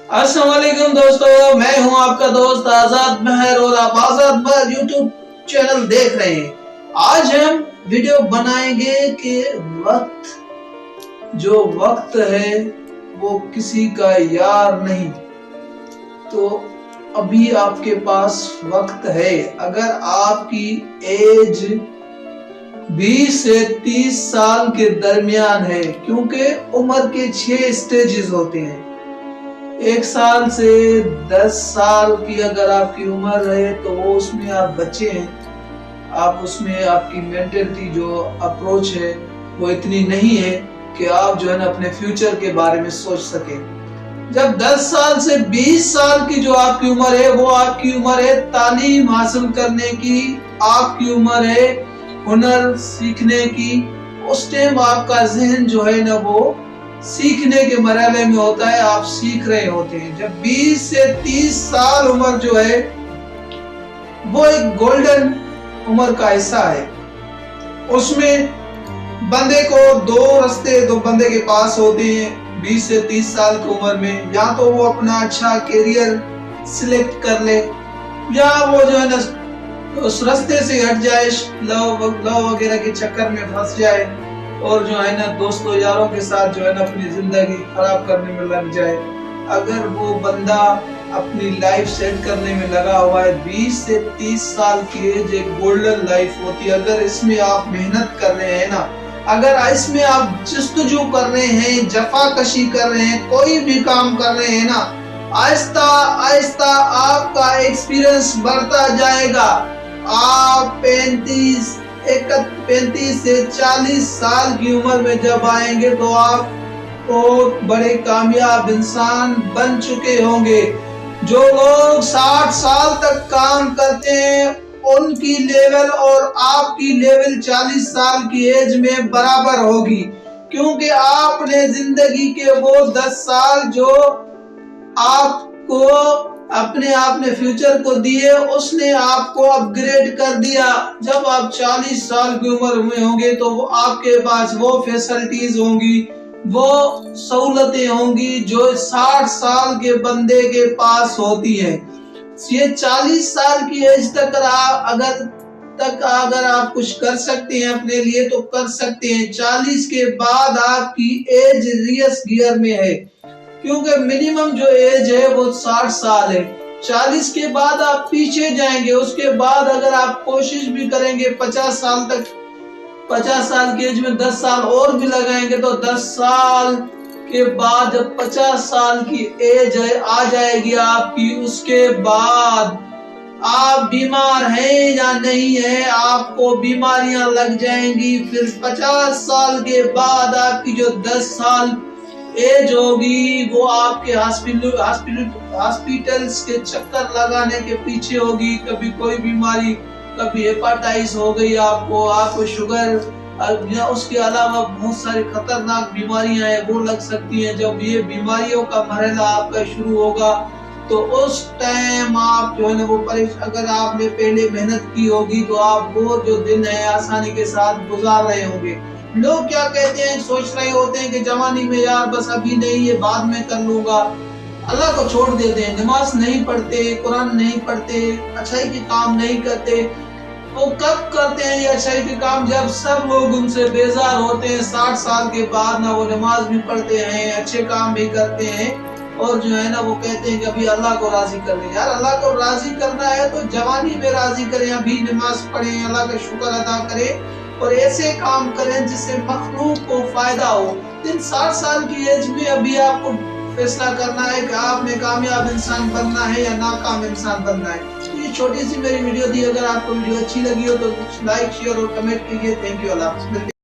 अस्सलाम वालेकुम दोस्तों, मैं हूं आपका दोस्त आजाद महर और आप आजाद महर यूट्यूब चैनल देख रहे हैं। आज हम वीडियो बनाएंगे कि जो वक्त है वो किसी का यार नहीं। तो अभी आपके पास वक्त है। अगर आपकी एज 20 से 30 साल के दरमियान है, क्योंकि उम्र के 6 स्टेजेस होते हैं। 1 साल से 10 साल की अगर आपकी उम्र है तो वो उसमें आप बच्चे हैं, आप उसमें आपकी मेंटलिटी जो अप्रोच है वो इतनी नहीं है कि आप जो है ना अपने फ्यूचर के बारे में सोच सके। जब 10 साल से 20 साल की जो आपकी उम्र है वो आपकी उम्र है तालीम हासिल करने की, आपकी उम्र है हुनर सीखने की। उस टाइम आपका जहन जो है ना वो सीखने के मरहले में होता है, आप सीख रहे होते हैं। जब 20 से 30 साल उम्र जो है वो एक गोल्डन उम्र का हिस्सा है। उसमें बंदे को दो बंदे के पास होते हैं 20 से 30 साल की उम्र में। या तो वो अपना अच्छा कैरियर सिलेक्ट कर ले, या वो जो है ना उस रास्ते से हट जाए, लव वगैरह के चक्कर में फंस जाए और जो है ना दोस्तों यारों के साथ जो है ना अपनी जिंदगी खराब करने में लग जाए। अगर वो बंदा अपनी लाइफ सेट करने में लगा हुआ है, 20 से 30 साल की एज एक गोल्डन लाइफ होती है। अगर इसमें आप मेहनत कर रहे हैं ना, अगर इसमें आप जस्तजू कर रहे हैं, जफाकशी कर रहे हैं, कोई भी काम कर रहे हैं ना, आहिस्ता आहिस्ता आपका एक्सपीरियंस बढ़ता जाएगा। आप 35 से 40 साल की उम्र में जब आएंगे तो आप बहुत बड़े कामयाब इंसान बन चुके होंगे। जो लोग 60 साल तक काम करते हैं उनकी लेवल और आपकी लेवल 40 साल की एज में बराबर होगी, क्योंकि आपने जिंदगी के वो 10 साल जो आपको अपने आप ने फ्यूचर को दिए, उसने आपको अपग्रेड कर दिया। जब आप 40 साल की उम्र में होंगे तो आपके पास वो फैसिलिटीज होंगी, वो सहूलतें होंगी जो 60 साल के बंदे के पास होती है। ये 40 साल की एज तक अगर आप कुछ कर सकते हैं अपने लिए तो कर सकते हैं। 40 के बाद आपकी एज रियस गियर में है, क्योंकि मिनिमम जो एज है वो 60 साल है। 40 के बाद आप पीछे जाएंगे। उसके बाद अगर आप कोशिश भी करेंगे 50 साल तक, 50 साल की एज में 10 साल और भी लगाएंगे तो 10 साल के बाद जब 50 साल की एज आ जाएगी आपकी, उसके बाद आप बीमार हैं या नहीं है, आपको बीमारियां लग जाएंगी। फिर 50 साल के बाद आपकी जो 10 साल एज होगी वो आपके हॉस्पिटल्स के चक्कर लगाने के पीछे होगी। कभी कोई बीमारी, कभी हेपेटाइटिस हो गई आपको शुगर, या उसके अलावा बहुत सारी खतरनाक बीमारियां हैं वो लग सकती हैं। जब ये बीमारियों का मरहला आपका शुरू होगा तो उस टाइम आप जो है ना वो अगर आपने पहले मेहनत की होगी तो आप वो जो दिन है आसानी के साथ गुजार रहे होंगे। लोग क्या कहते हैं, सोच रहे होते हैं कि जवानी में यार बस अभी नहीं, ये बाद में कर लूंगा, अल्लाह को छोड़ देते हैं, नमाज नहीं पढ़ते, कुरान नहीं पढ़ते, अच्छाई के काम नहीं करते। वो कब करते हैं ये अच्छाई के काम? जब सब लोग उनसे बेजार होते हैं। 60 साल के बाद ना वो नमाज भी पढ़ते हैं, अच्छे काम भी करते हैं, और जो है ना वो कहते हैं कि अभी अल्लाह को राजी कर ले। यार अल्लाह को राजी करना है तो जवानी में राजी करें, अभी नमाज पढ़ें, अल्लाह का शुक्र अदा करें और ऐसे काम करें जिससे मखलूक को फायदा हो। 60 साल की एज में अभी आपको फैसला करना है कि आपने कामयाब इंसान बनना है या नाकाम इंसान बनना है। तो ये छोटी सी मेरी वीडियो थी। अगर आपको वीडियो अच्छी लगी हो तो लाइक, शेयर और कमेंट कीजिए। Thank you. अल्लाह हाफ़िज़।